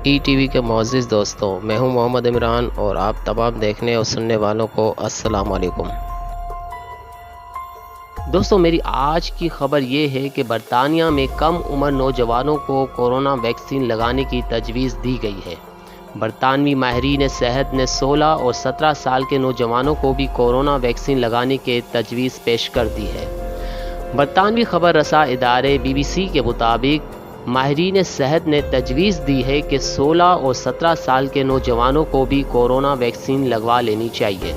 E T V کے معزز دوستوں، میں ہوں محمد عمران اور آپ تمام دیکھنے اور سننے والوں کو السلام علیکم۔ دوستوں، میری آج کی خبر یہ ہے کہ برطانیہ میں کم عمر نوجوانوں کو کورونا ویکسین لگانے کی تجویز دی گئی ہے۔ برطانوی ماہرین صحت نے 16 اور 17 سال کے نوجوانوں کو بھی کورونا ویکسین لگانے کی تجویز پیش کر دی ہے۔ برطانوی خبر رساں ادارے BBC کے مطابق ماہرین صحت نے تجویز دی ہے کہ 16 اور 17 سال کے نوجوانوں کو بھی کورونا ویکسین لگوا لینی چاہیے۔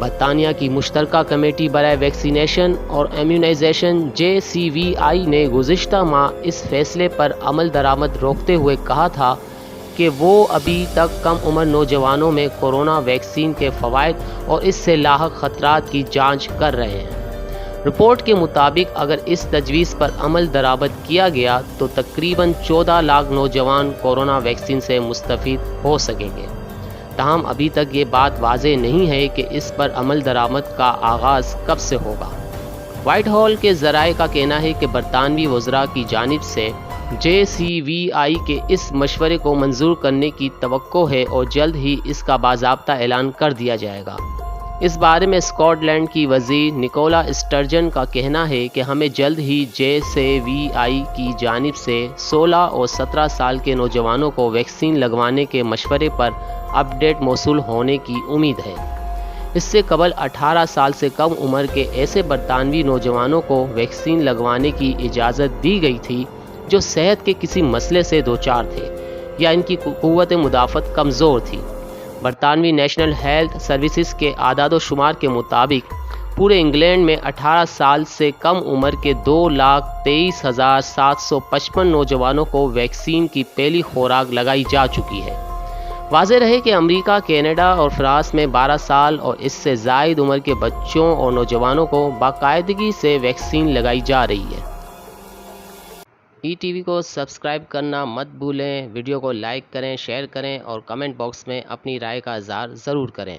برطانیہ کی مشترکہ کمیٹی برائے ویکسینیشن اور امیونائزیشن JCVI نے گزشتہ ماہ اس فیصلے پر عمل درآمد روکتے ہوئے کہا تھا کہ وہ ابھی تک کم عمر نوجوانوں میں کورونا ویکسین کے فوائد اور اس سے لاحق خطرات کی جانچ کر رہے ہیں۔ رپورٹ کے مطابق اگر اس تجویز پر عمل درآمد کیا گیا تو تقریباً 14 لاکھ نوجوان کورونا ویکسین سے مستفید ہو سکیں گے۔ تاہم ابھی تک یہ بات واضح نہیں ہے کہ اس پر عمل درآمد کا آغاز کب سے ہوگا۔ وائٹ ہال کے ذرائع کا کہنا ہے کہ برطانوی وزراء کی جانب سے JCVI کے اس مشورے کو منظور کرنے کی توقع ہے اور جلد ہی اس کا باضابطہ اعلان کر دیا جائے گا۔ اس بارے میں اسکاٹ لینڈ کی وزیر نکولا اسٹرجن کا کہنا ہے کہ ہمیں جلد ہی JCVI کی جانب سے 16 اور 17 سال کے نوجوانوں کو ویکسین لگوانے کے مشورے پر اپ ڈیٹ موصول ہونے کی امید ہے۔ اس سے قبل 18 سال سے کم عمر کے ایسے برطانوی نوجوانوں کو ویکسین لگوانے کی اجازت دی گئی تھی جو صحت کے کسی مسئلے سے دوچار تھے یا ان کی قوت مدافعت کمزور تھی۔ برطانوی نیشنل ہیلتھ سروسز کے اعداد و شمار کے مطابق پورے انگلینڈ میں 18 سال سے کم عمر کے 2,23,755 نوجوانوں کو ویکسین کی پہلی خوراک لگائی جا چکی ہے۔ واضح رہے کہ امریکہ، کینیڈا اور فرانس میں 12 سال اور اس سے زائد عمر کے بچوں اور نوجوانوں کو باقاعدگی سے ویکسین لگائی جا رہی ہے۔ ای ٹی وی کو سبسکرائب کرنا مت بھولیں، ویڈیو کو لائک کریں، شیئر کریں اور کمنٹ باکس میں اپنی رائے کا اظہار ضرور کریں۔